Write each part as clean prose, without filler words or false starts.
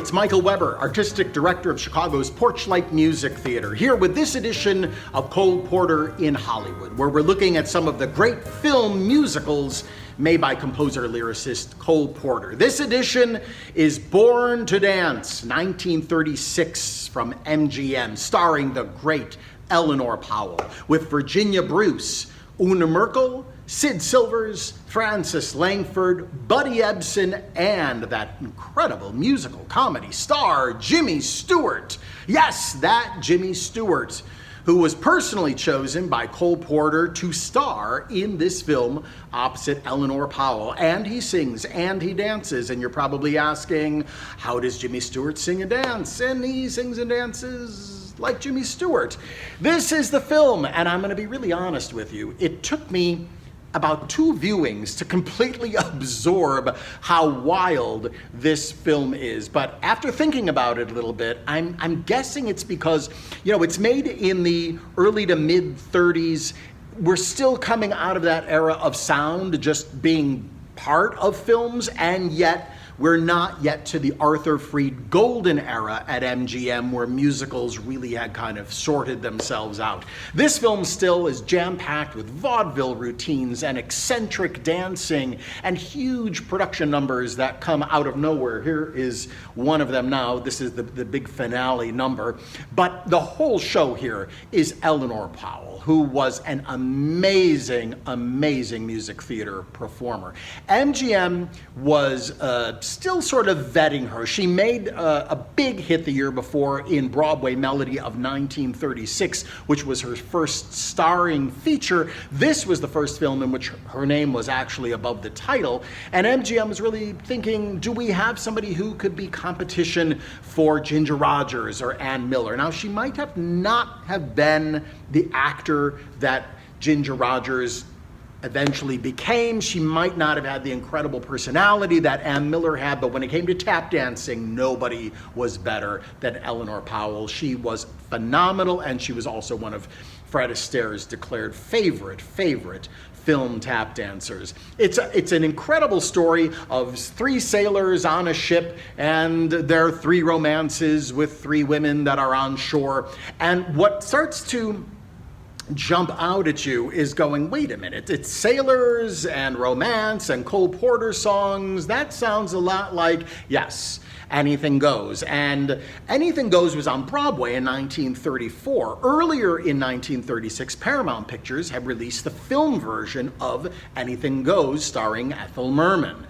it's Michael Weber, Artistic Director of Chicago's Porchlight Music Theater, here with this edition of Cole Porter in Hollywood, where we're looking at some of the great film musicals made by composer-lyricist Cole Porter. This edition is Born to Dance, 1936, from MGM, starring the great Eleanor Powell, with Virginia Bruce, Una Merkel, Sid Silvers, Frances Langford, Buddy Ebsen, and that incredible musical comedy star, Jimmy Stewart. Yes, that Jimmy Stewart, who was personally chosen by Cole Porter to star in this film opposite Eleanor Powell. And he sings and he dances. And you're probably asking, how does Jimmy Stewart sing and dance? And he sings and dances like Jimmy Stewart. This is the film, and I'm going to be really honest with you. It took me about 2 viewings to completely absorb how wild this film is. But after thinking about it a little bit, I'm guessing it's because, it's made in the early to mid 30s. We're still coming out of that era of sound just being part of films, and yet we're not yet to the Arthur Freed golden era at MGM, where musicals really had kind of sorted themselves out. This film still is jam-packed with vaudeville routines and eccentric dancing and huge production numbers that come out of nowhere. Here is one of them now. This is the big finale number. But the whole show here is Eleanor Powell, who was an amazing, amazing music theater performer. MGM was still sort of vetting her. She made a big hit the year before in Broadway Melody of 1936, which was her first starring feature. This was the first film in which her name was actually above the title. And MGM was really thinking, do we have somebody who could be competition for Ginger Rogers or Ann Miller? Now, she might have not have been the actor that Ginger Rogers eventually became. She might not have had the incredible personality that Ann Miller had, but when it came to tap dancing, nobody was better than Eleanor Powell. She was phenomenal, and she was also one of Fred Astaire's declared favorite film tap dancers. It's an incredible story of 3 sailors on a ship and their 3 romances with 3 women that are on shore. And what starts to jump out at you is going, wait a minute, it's sailors and romance and Cole Porter songs. That sounds a lot like, yes, Anything Goes. And Anything Goes was on Broadway in 1934. Earlier in 1936, Paramount Pictures had released the film version of Anything Goes starring Ethel Merman.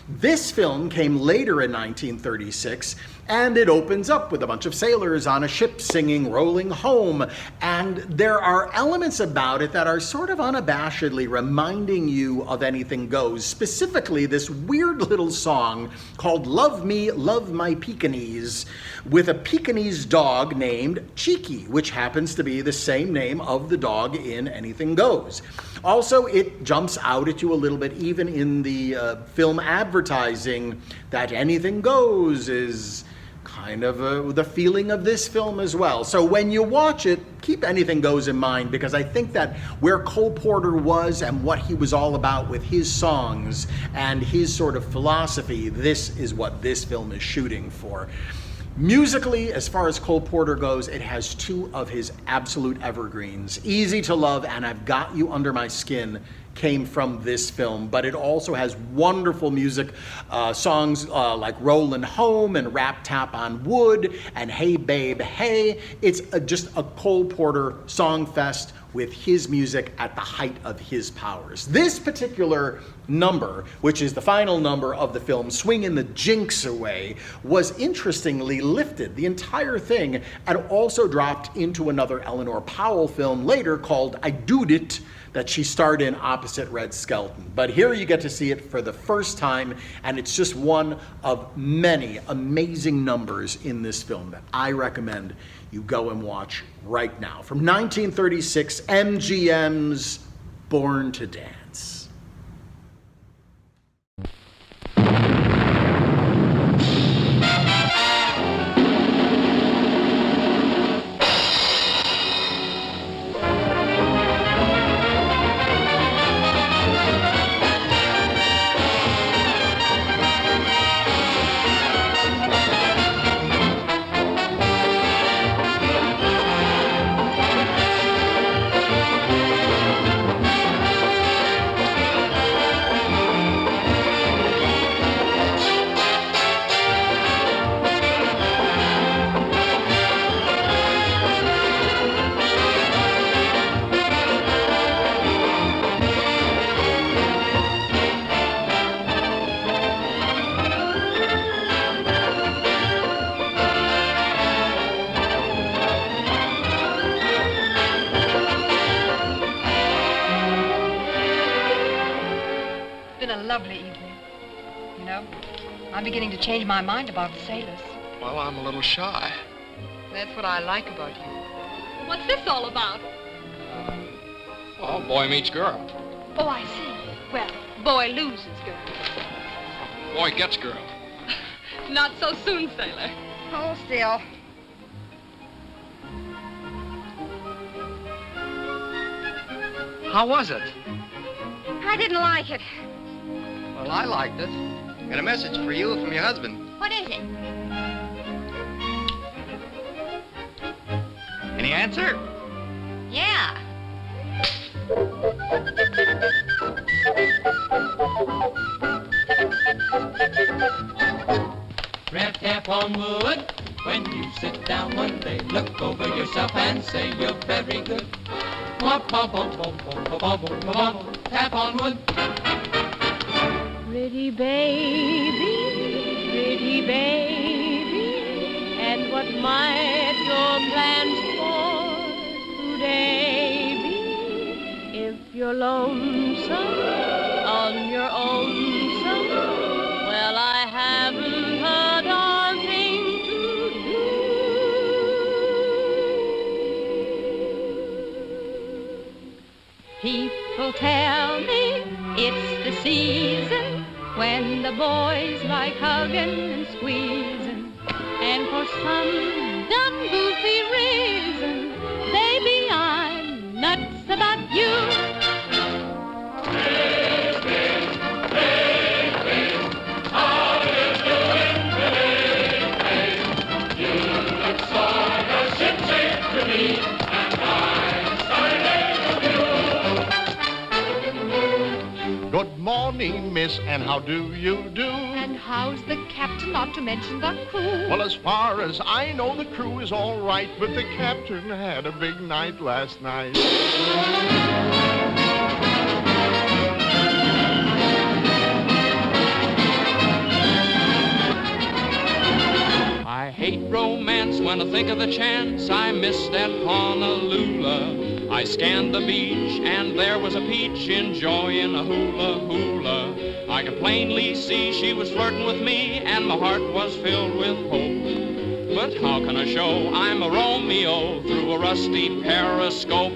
This film came later in 1936, and it opens up with a bunch of sailors on a ship singing Rolling Home. And there are elements about it that are sort of unabashedly reminding you of Anything Goes, specifically this weird little song called Love Me, Love My Pekingese, with a Pekingese dog named Cheeky, which happens to be the same name of the dog in Anything Goes. Also, it jumps out at you a little bit, even in the film advertising, that Anything Goes is kind of the feeling of this film as well. So when you watch it, keep Anything Goes in mind, because I think that where Cole Porter was and what he was all about with his songs and his sort of philosophy, this is what this film is shooting for. Musically, as far as Cole Porter goes, it has 2 of his absolute evergreens. Easy to Love and I've Got You Under My Skin came from this film, but it also has wonderful music, songs like Rollin' Home and Rap Tap on Wood and Hey Babe Hey. It's just a Cole Porter song fest with his music at the height of his powers. This particular number, which is the final number of the film, Swingin' the Jinx Away, was interestingly lifted, the entire thing, and also dropped into another Eleanor Powell film later called I Dood It, that she starred in opposite Red Skelton. But here you get to see it for the first time, and it's just one of many amazing numbers in this film that I recommend you go and watch right now. From 1936, MGM's Born to Dance. lovely evening. You know, I'm beginning to change my mind about the sailors. Well, I'm a little shy. That's what I like about you. What's this all about? Well, boy meets girl. Oh, I see. Well, boy loses girl. Boy gets girl. Not so soon, sailor. Hold still. How was it? I didn't like it. Well, I liked it. Got a message for you from your husband. What is it? Any answer? Yeah. Red tap on wood. When you sit down one day, look over yourself and say you're very good. Tap on wood. Pretty baby, and what might your plans for today be? If you're lonesome on your own, well, I haven't a darn thing to do. People tell me it's the season when the boys like hugging and squeezing, and for some dumb goofy reason, baby, I'm nuts about you. Good morning, miss, and how do you do? And how's the captain, not to mention the crew? Well, as far as I know, the crew is all right, but the captain had a big night last night. I hate romance when I think of the chance I missed at Honolulu. I scanned the beach and there was a peach enjoying a hula hula. I could plainly see she was flirting with me and my heart was filled with hope. But how can I show I'm a Romeo through a rusty periscope?